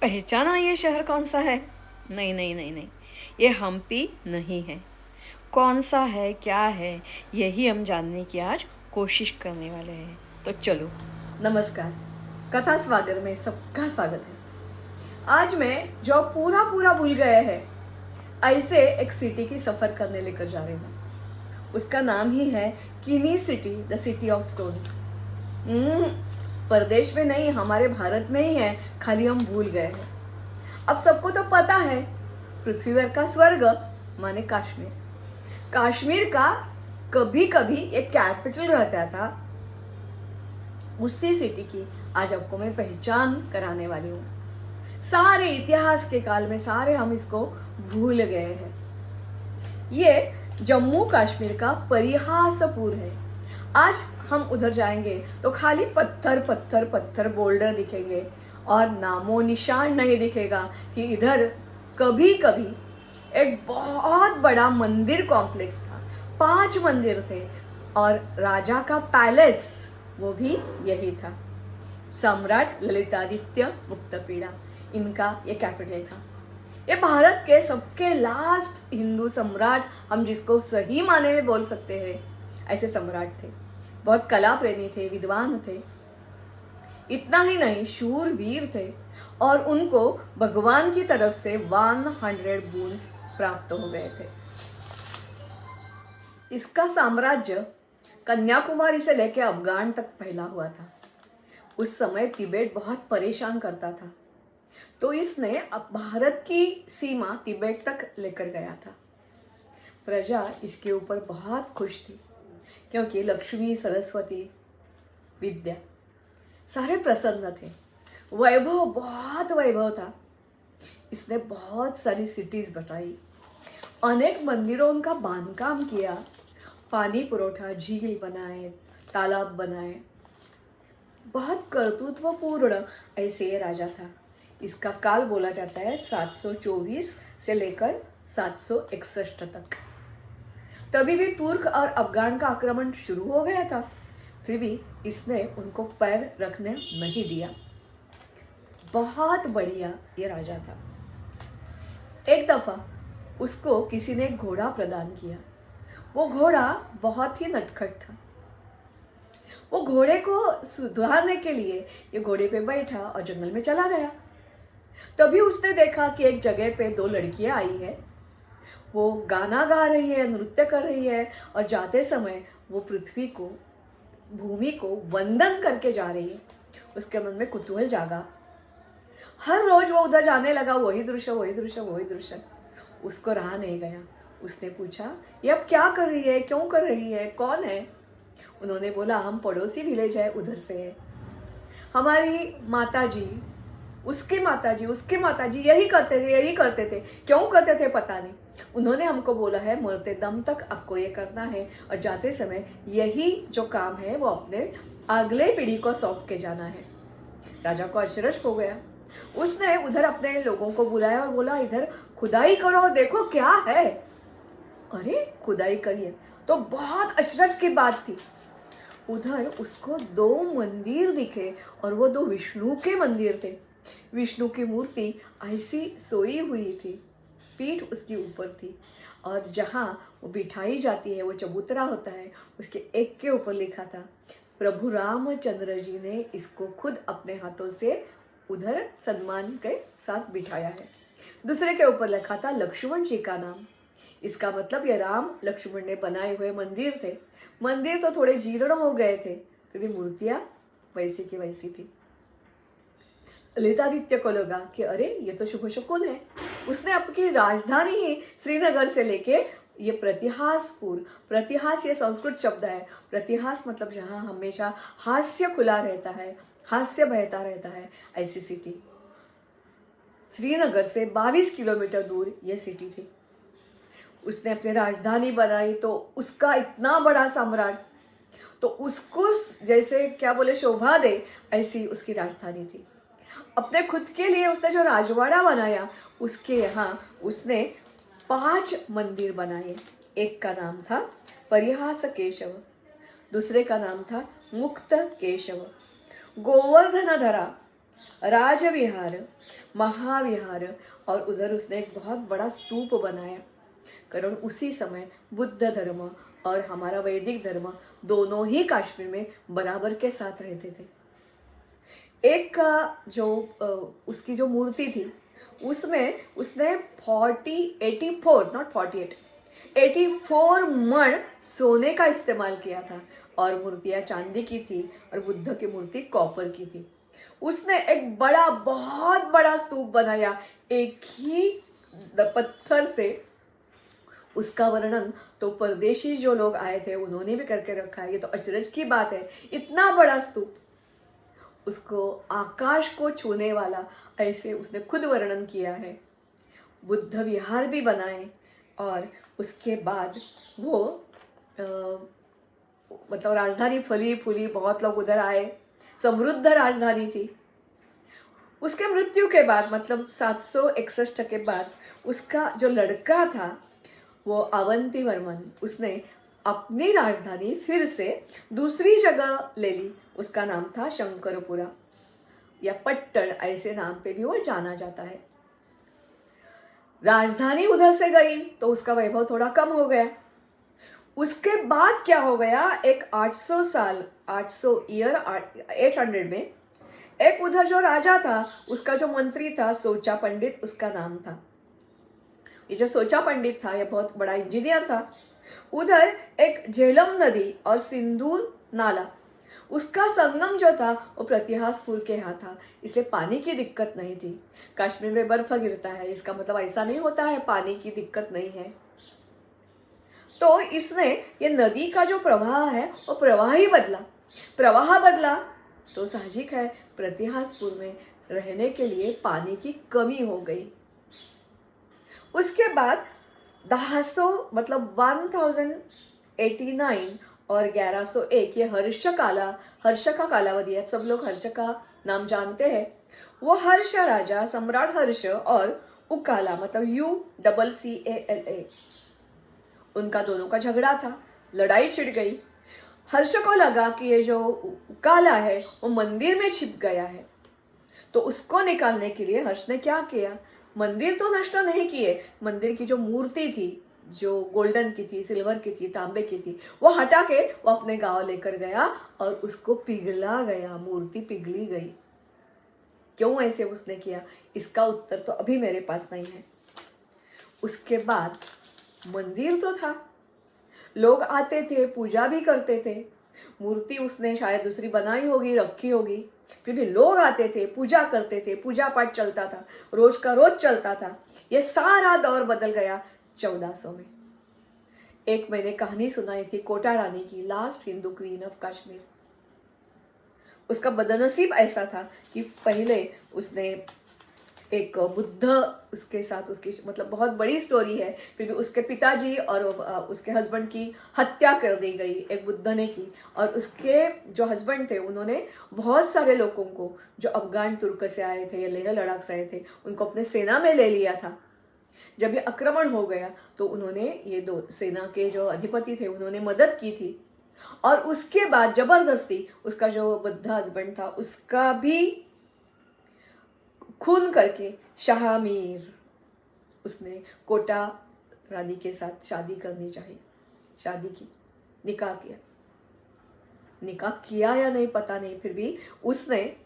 पहचाना ये शहर कौन सा है? नहीं नहीं नहीं नहीं, ये हम्पी नहीं है। कौन सा है, क्या है, यही हम जानने की आज कोशिश करने वाले हैं। तो चलो। नमस्कार, कथा स्वागत में सबका स्वागत है। आज मैं जो पूरा पूरा भूल गए हैं, ऐसे एक सिटी की सफ़र करने लेकर जा रही हूँ। उसका नाम ही है किनी city, the city of stones. परदेश में नहीं, हमारे भारत में ही है, खाली हम भूल गए हैं। अब सबको तो पता है, पृथ्वी का स्वर्ग माने कश्मीर। कश्मीर का कभी कभी एक कैपिटल रहता था। उसी सिटी की आज आपको मैं पहचान कराने वाली हूँ। सारे इतिहास के काल में सारे हम इसको भूल गए हैं। ये जम्मू कश्मीर का परिहासपुर है। आज हम उधर जाएंगे तो खाली पत्थर पत्थर पत्थर बोल्डर दिखेंगे और नामो निशान नहीं दिखेगा कि इधर कभी कभी एक बहुत बड़ा मंदिर कॉम्प्लेक्स था। 5 मंदिर थे और राजा का पैलेस वो भी यही था। सम्राट ललितादित्य मुक्तपीड़ा, इनका ये कैपिटल था। ये भारत के सबके लास्ट हिंदू सम्राट, हम जिसको सही माने में बोल सकते हैं, ऐसे सम्राट थे। बहुत कला प्रेमी थे, विद्वान थे। इतना ही नहीं, शूर वीर थे और उनको भगवान की तरफ से 100 बूंस प्राप्त हो गए थे। इसका साम्राज्य कन्याकुमारी से लेकर अफगान तक फैला हुआ था। उस समय तिब्बत बहुत परेशान करता था, तो इसने अब भारत की सीमा तिब्बत तक लेकर गया था। प्रजा इसके ऊपर बहुत खुश थी, क्योंकि लक्ष्मी, सरस्वती, विद्या सारे प्रसन्न थे। वैभव, बहुत वैभव था। इसने बहुत सारी सिटीज बताई, अनेक मंदिरों का बांधकाम किया, पानी पुरोठा, झील बनाए, तालाब बनाए। बहुत कर्तृत्वपूर्ण ऐसे ये राजा था। इसका काल बोला जाता है 724 से लेकर 761 तक। तभी भी तुर्क और अफगान का आक्रमण शुरू हो गया था, फिर भी इसने उनको पैर रखने नहीं दिया। बहुत बढ़िया ये राजा था। एक दफा उसको किसी ने घोड़ा प्रदान किया। वो घोड़ा बहुत ही नटखट था। वो घोड़े को सुधारने के लिए ये घोड़े पे बैठा और जंगल में चला गया। तभी उसने देखा कि एक जगह पे 2 लड़कियां आई है। वो गाना गा रही है, नृत्य कर रही है और जाते समय वो पृथ्वी को, भूमि को वंदन करके जा रही है। उसके मन में कुतूहल जागा। हर रोज वो उधर जाने लगा, वही दृश्य वही दृश्य वही दृश्य। उसको रहा नहीं गया। उसने पूछा, ये अब क्या कर रही है, क्यों कर रही है, कौन है? उन्होंने बोला, हम पड़ोसी विलेज है, उधर से है। हमारी माताजी, उसकी माताजी, उसकी माताजी यही करते थे, यही करते थे। क्यों करते थे पता नहीं। उन्होंने हमको बोला है, मरते दम तक आपको ये करना है और जाते समय यही जो काम है वो अपने अगले पीढ़ी को सौंप के जाना है। राजा को अचरज हो गया। उसने उधर अपने लोगों को बुलाया और बोला, इधर खुदाई करो, देखो क्या है। अरे खुदाई करिए, तो बहुत अचरज की बात थी। उधर उसको 2 मंदिर दिखे और वो 2 विष्णु के मंदिर थे। विष्णु की मूर्ति ऐसी सोई हुई थी, पीठ उसके ऊपर थी और जहाँ वो बिठाई जाती है, वो चबूतरा होता है, उसके एक के ऊपर लिखा था, प्रभु रामचंद्र जी ने इसको खुद अपने हाथों से उधर सम्मान के साथ बिठाया है। दूसरे के ऊपर लिखा था लक्ष्मण जी का नाम। इसका मतलब ये राम लक्ष्मण ने बनाए हुए मंदिर थे। मंदिर तो थोड़े जीर्ण हो गए थे, फिर भी मूर्तियां वैसी की वैसी थी। ललितादित्य को लगा कि अरे ये तो शुभ शकुन है। उसने अपनी राजधानी ही श्रीनगर से लेके ये प्रतिहासपुर, प्रतिहास ये संस्कृत शब्द है। प्रतिहास मतलब जहाँ हमेशा हास्य खुला रहता है, हास्य बहता रहता है, ऐसी सिटी। श्रीनगर से 22 किलोमीटर दूर ये सिटी थी। उसने अपनी राजधानी बनाई, तो उसका इतना बड़ा सम्राट, तो उसको जैसे क्या बोले शोभा दे, ऐसी उसकी राजधानी थी। अपने खुद के लिए उसने जो राजवाड़ा बनाया, उसके यहाँ उसने 5 मंदिर बनाए। एक का नाम था परिहास केशव, दूसरे का नाम था मुक्त केशव, गोवर्धन धरा, राजविहार, महाविहार, और उधर उसने एक बहुत बड़ा स्तूप बनाया। कारण उसी समय बुद्ध धर्म और हमारा वैदिक धर्म दोनों ही कश्मीर में बराबर के साथ रहते थे। एक का जो उसकी जो मूर्ति थी उसमें उसने 84 नॉट 48 84 मण सोने का इस्तेमाल किया था, और मूर्तियाँ चांदी की थी और बुद्ध की मूर्ति कॉपर की थी। उसने एक बड़ा बहुत बड़ा स्तूप बनाया एक ही पत्थर से। उसका वर्णन तो परदेशी जो लोग आए थे उन्होंने भी करके रखा है। ये तो अचरज की बात है, इतना बड़ा स्तूप, उसको आकाश को छूने वाला, ऐसे उसने खुद वर्णन किया है। बुद्ध विहार भी बनाए, और उसके बाद वो मतलब राजधानी फली फूली, बहुत लोग उधर आए, समृद्ध राजधानी थी। उसके मृत्यु के बाद मतलब 761 के बाद उसका जो लड़का था वो अवंती वर्मन, उसने अपनी राजधानी फिर से दूसरी जगह ले ली। उसका नाम था शंकरपुरा या पट्टन, ऐसे नाम पे भी वो जाना जाता है। राजधानी उधर से गई तो उसका वैभव थोड़ा कम हो गया। उसके बाद क्या हो गया, एक 800 साल 800 ईयर 800 में एक उधर जो राजा था उसका जो मंत्री था सोचा पंडित उसका नाम था। ये जो सोचा पंडित था ये बहुत बड़ा इंजीनियर था। उधर एक झेलम नदी और सिंधु नाला, उसका संगम जो था वो प्रतिहासपुर के यहाँ था, इसलिए पानी की दिक्कत नहीं थी। कश्मीर में बर्फ गिरता है, इसका मतलब ऐसा नहीं होता है पानी की दिक्कत नहीं है। तो इसने ये नदी का जो प्रवाह है वो प्रवाह ही बदला। प्रवाह बदला तो साहजिक है प्रतिहासपुर में रहने के लिए पानी की कमी हो गई। उसके बाद 1000 मतलब 1089 और 1101 ये हर्ष का कालावधि है। सब लोग हर्ष का नाम जानते हैं। वो हर्ष राजा सम्राट हर्ष और उकाला मतलब UCCALA, उनका दोनों का झगड़ा था, लड़ाई छिड़ गई। हर्ष को लगा कि ये जो उकाला है वो मंदिर में छिप गया है, तो उसको निकालने के लिए हर्ष ने क्या किया, मंदिर तो नष्ट नहीं किए, मंदिर की जो मूर्ति थी जो गोल्डन की थी, सिल्वर की थी, तांबे की थी, वो हटा के वो अपने गांव लेकर गया और उसको पिघला गया, मूर्ति पिघली गई। क्यों ऐसे उसने किया, इसका उत्तर तो अभी मेरे पास नहीं है। उसके बाद मंदिर तो था, लोग आते थे, पूजा भी करते थे, मूर्ति उसने शायद दूसरी बनाई होगी, रखी होगी, फिर भी लोग आते थे, पूजा करते थे, पूजा पाठ चलता था, रोज का रोज चलता था। ये सारा दौर बदल गया 1400 में। एक मैंने कहानी सुनाई थी कोटा रानी की, last Hindu queen of Kashmir. उसका बदनसीब ऐसा था कि पहले उसने एक बुद्ध उसके साथ, उसकी मतलब बहुत बड़ी स्टोरी है, फिर भी उसके पिताजी और उसके हस्बैंड की हत्या कर दी गई एक बुद्ध ने की। और उसके जो हस्बैंड थे उन्होंने बहुत सारे लोगों को जो अफगान तुर्क से आए थे या लेह लद्दाख से आए थे उनको अपने सेना में ले लिया था। जब ये आक्रमण हो गया तो उन्होंने ये दो सेना के जो अधिपति थे उन्होंने मदद की थी, और उसके बाद जबरदस्ती उसका जो बुद्ध हस्बैंड था उसका भी खून करके शाहमीर उसने कोटा रानी के साथ शादी करनी चाहिए, शादी की, निकाह किया या नहीं पता नहीं, फिर भी उसने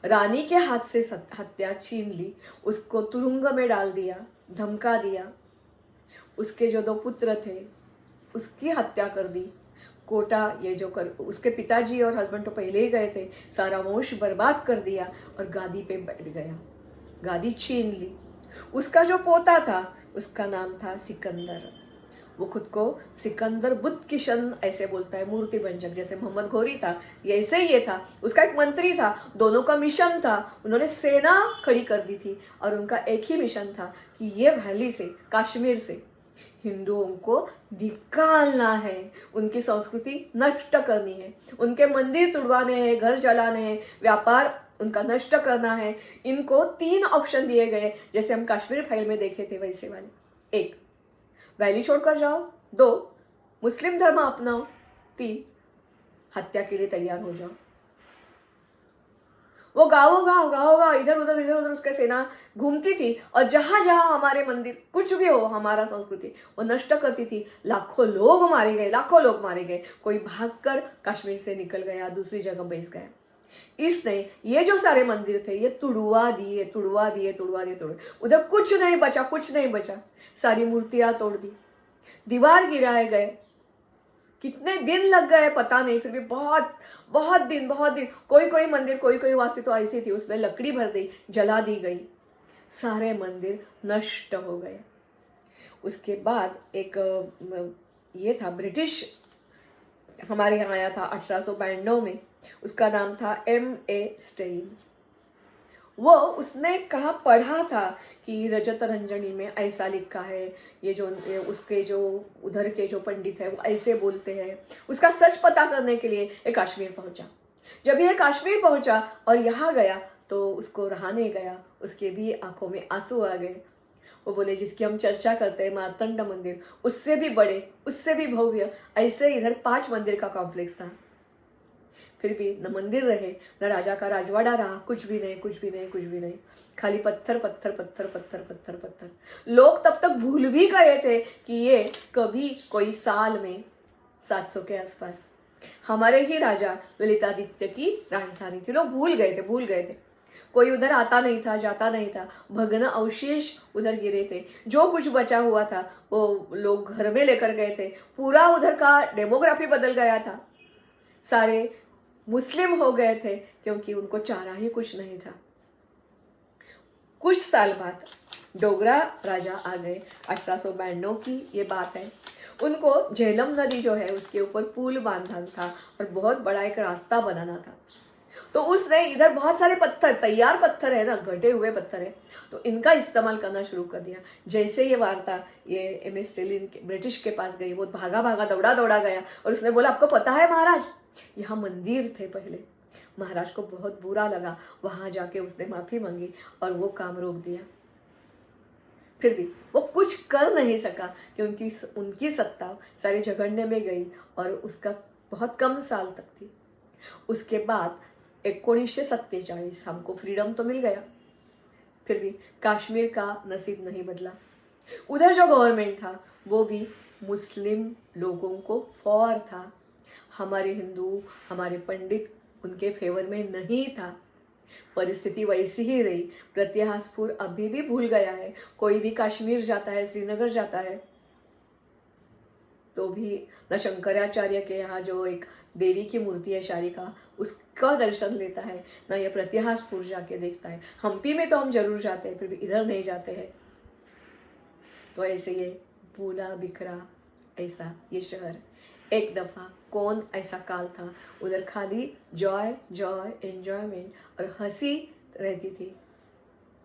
रानी के हाथ से हत्या छीन ली, उसको तुरुंग में डाल दिया, धमका दिया। उसके जो 2 पुत्र थे उसकी हत्या कर दी। कोटा ये जो उसके पिताजी और हस्बैंड तो पहले ही गए थे, सारा वंश बर्बाद कर दिया और गादी पे बैठ गया, गादी छीन ली। उसका जो पोता था उसका नाम था सिकंदर। वो खुद को सिकंदर बुद्ध किशन ऐसे बोलता है, मूर्ति भंजक, जैसे मोहम्मद घोरी था ये ऐसे ही ये था। उसका एक मंत्री था, दोनों का मिशन था, उन्होंने सेना खड़ी कर दी थी और उनका एक ही मिशन था कि ये वैली से, कश्मीर से हिंदुओं को निकालना है, उनकी संस्कृति नष्ट करनी है, उनके मंदिर तुड़वाने हैं, घर जलाने हैं, व्यापार उनका नष्ट करना है। इनको 3 ऑप्शन दिए गए, जैसे हम कश्मीर फाइल में देखे थे वैसे वाले। 1, वैली छोड़कर जाओ। 2, मुस्लिम धर्म अपनाओ। 3, हत्या के लिए तैयार हो जाओ। वो गाँव गाँव गाँव गाँव इधर उधर उसका सेना घूमती थी, और जहां जहां हमारे मंदिर कुछ भी हो हमारा संस्कृति वो नष्ट करती थी। लाखों लोग मारे गए, लाखों लोग मारे गए। कोई भागकर कश्मीर से निकल गया, दूसरी जगह बस गया। इसने ये जो सारे मंदिर थे ये तुड़वा दिए, तुड़वा दिए, तुड़वा दिए, तुड़वा। उधर कुछ नहीं बचा, कुछ नहीं बचा। सारी मूर्तियां तोड़ दी, दीवार गिराए गए। कितने दिन लग गए पता नहीं, फिर भी बहुत बहुत दिन, बहुत दिन। कोई कोई मंदिर, कोई कोई वास्तु तो ऐसी थी उसमें लकड़ी भर दी, जला दी गई, सारे मंदिर नष्ट हो गए। उसके बाद एक ये था ब्रिटिश हमारे यहाँ आया था 1892 में। उसका नाम था M.A. स्टेइन। वो उसने कहा पढ़ा था कि रजत रंजनी में ऐसा लिखा है, ये उसके जो उधर के जो पंडित है वो ऐसे बोलते हैं। उसका सच पता करने के लिए ये कश्मीर पहुंचा। जब यह कश्मीर पहुंचा और यहाँ गया तो उसको रहा नहीं गया, उसके भी आंखों में आंसू आ गए। वो बोले जिसकी हम चर्चा करते हैं मार्तंड मंदिर, उससे भी बड़े, उससे भी भव्य, ऐसे इधर 5 मंदिर का कॉम्प्लेक्स था। फिर भी न मंदिर रहे, न राजा का राजवाड़ा रहा, कुछ भी नहीं, कुछ भी नहीं, कुछ भी नहीं। खाली पत्थर पत्थर पत्थर पत्थर पत्थर पत्थर। लोग तब तक भूल भी गए थे कि ये कभी कोई साल में 700 के आसपास हमारे ही राजा ललितादित्य की राजधानी थी। लोग भूल गए थे, भूल गए थे। कोई उधर आता नहीं था, जाता नहीं था। भग्न अवशेष उधर गिरे थे। जो कुछ बचा हुआ था वो लोग घर में लेकर गए थे। पूरा उधर का डेमोग्राफी बदल गया था। सारे मुस्लिम हो गए थे क्योंकि उनको चारा ही कुछ नहीं था। कुछ साल बाद डोगरा राजा आ गए। 1892 की ये बात है। उनको झेलम नदी जो है उसके ऊपर पुल बांधना था और बहुत बड़ा एक रास्ता बनाना था। तो उसने इधर बहुत सारे पत्थर, तैयार पत्थर है ना, घटे हुए पत्थर है, तो इनका इस्तेमाल करना शुरू कर दिया। जैसे ये वार्ता ये M.A. स्टेलिन ब्रिटिश के पास गई, वो भागा भागा दौड़ा दौड़ा गया और उसने बोला आपको पता है महाराज, यहाँ मंदिर थे पहले। महाराज को बहुत बुरा लगा। वहां जाके उसने माफी मांगी और वो काम रोक दिया। फिर भी वो कुछ कर नहीं सका क्योंकि उनकी सत्ता सारे झगड़ने में गई और उसका बहुत कम साल तक थी। उसके बाद 1947 हमको फ्रीडम तो मिल गया, फिर भी कश्मीर का नसीब नहीं बदला। उधर जो गवर्नमेंट था वो भी मुस्लिम लोगों को फॉर था। हमारे हिंदू, हमारे पंडित उनके फेवर में नहीं था। परिस्थिति वैसी ही रही। प्रत्याहासपुर अभी भी भूल गया है। कोई भी कश्मीर जाता है, श्रीनगर जाता है तो भी न शंकराचार्य के यहाँ जो एक देवी की मूर्ति है शारिका, उसका दर्शन लेता है, ना ये प्रत्याहासपुर जाके देखता है। हम्पी में तो हम जरूर जाते हैं, फिर भी इधर नहीं जाते हैं। तो ऐसे ये भूला बिखरा ऐसा ये शहर। एक दफा कौन ऐसा काल था, उधर खाली जॉय जॉय एंजॉयमेंट और हंसी रहती थी।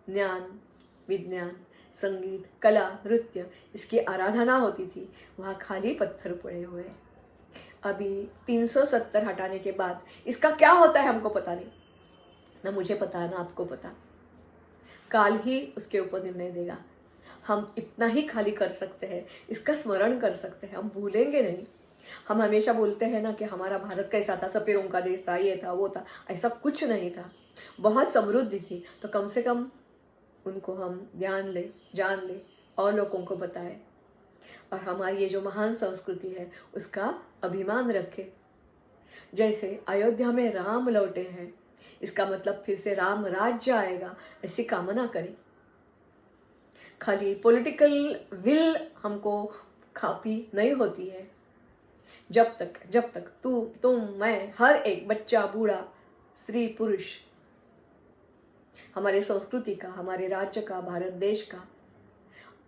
ज्ञान, विज्ञान, संगीत, कला, नृत्य, इसकी आराधना होती थी। वहाँ खाली पत्थर पड़े हुए। अभी 370 हटाने के बाद इसका क्या होता है हमको पता नहीं, ना मुझे पता है ना आपको पता। काल ही उसके ऊपर निर्णय देगा। हम इतना ही खाली कर सकते हैं, इसका स्मरण कर सकते हैं, हम भूलेंगे नहीं। हम हमेशा बोलते हैं ना कि हमारा भारत कैसा था, सपेरों का देश था, ये था वो था। ऐसा कुछ नहीं था। बहुत समृद्धि थी, तो कम से कम उनको हम ध्यान ले, जान ले और लोगों को बताए और हमारी ये जो महान संस्कृति है उसका अभिमान रखे। जैसे अयोध्या में राम लौटे हैं, इसका मतलब फिर से राम राज्य आएगा, ऐसी कामना करें। खाली पॉलिटिकल विल हमको काफी नहीं होती है। जब तक तू, तुम, मैं, हर एक बच्चा, बूढ़ा, स्त्री, पुरुष हमारे संस्कृति का, हमारे राज्य का, भारत देश का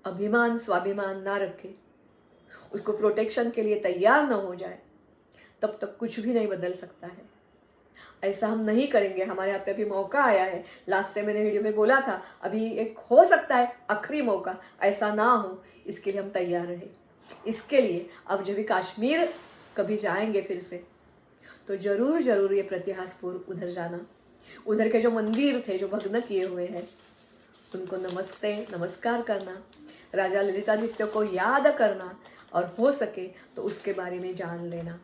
अभिमान, स्वाभिमान ना रखे, उसको प्रोटेक्शन के लिए तैयार न हो जाए, तब तक कुछ भी नहीं बदल सकता है। ऐसा हम नहीं करेंगे। हमारे हाथ पे अभी मौका आया है। लास्ट टाइम मैंने वीडियो में बोला था, अभी एक हो सकता है आखिरी मौका, ऐसा ना हो इसके लिए हम तैयार रहे। इसके लिए अब जब भी कश्मीर कभी जाएंगे फिर से, तो जरूर जरूर ये प्रत्याहासपुर उधर जाना। उधर के जो मंदिर थे जो भग्न किए हुए हैं उनको नमस्कार करना, राजा ललितादित्य को याद करना और हो सके तो उसके बारे में जान लेना।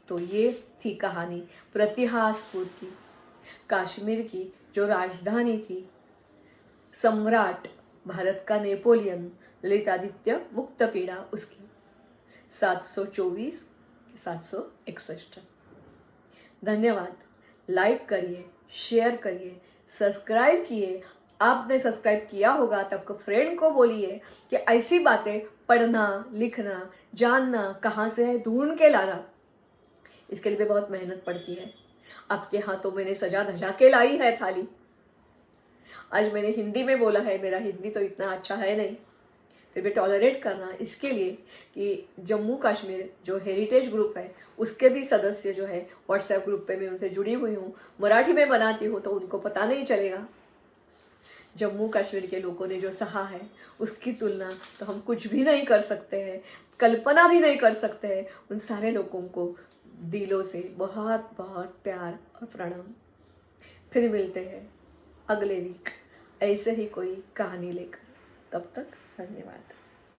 तो ये थी कहानी प्रत्याहासपुर की। कश्मीर की जो राजधानी थी, सम्राट भारत का नेपोलियन ललितादित्य मुक्तपीड़ा उसकी 724 761। धन्यवाद। लाइक करिए, शेयर करिए, सब्सक्राइब किए। आपने सब्सक्राइब किया होगा तब को फ्रेंड को बोलिए कि ऐसी बातें पढ़ना, लिखना, जानना कहाँ से है, ढूंढ के लाना, इसके लिए भी बहुत मेहनत पड़ती है। आपके हाथों मैंने सजा धजा के लाई है थाली। आज मैंने हिंदी में बोला है, मेरा हिंदी तो इतना अच्छा है नहीं, फिर भी टॉलरेट करना इसके लिए कि जम्मू कश्मीर जो हेरिटेज ग्रुप है उसके भी सदस्य जो है व्हाट्सएप ग्रुप पे मैं उनसे जुड़ी हुई हूँ, मराठी में बनाती हूँ तो उनको पता नहीं चलेगा। जम्मू कश्मीर के लोगों ने जो सहा है उसकी तुलना तो हम कुछ भी नहीं कर सकते हैं, कल्पना भी नहीं कर सकते हैं। उन सारे लोगों को दिलों से बहुत बहुत प्यार और प्रणाम। फिर मिलते हैं अगले वीक ऐसे ही कोई कहानी लेकर। तब तक धन्यवाद।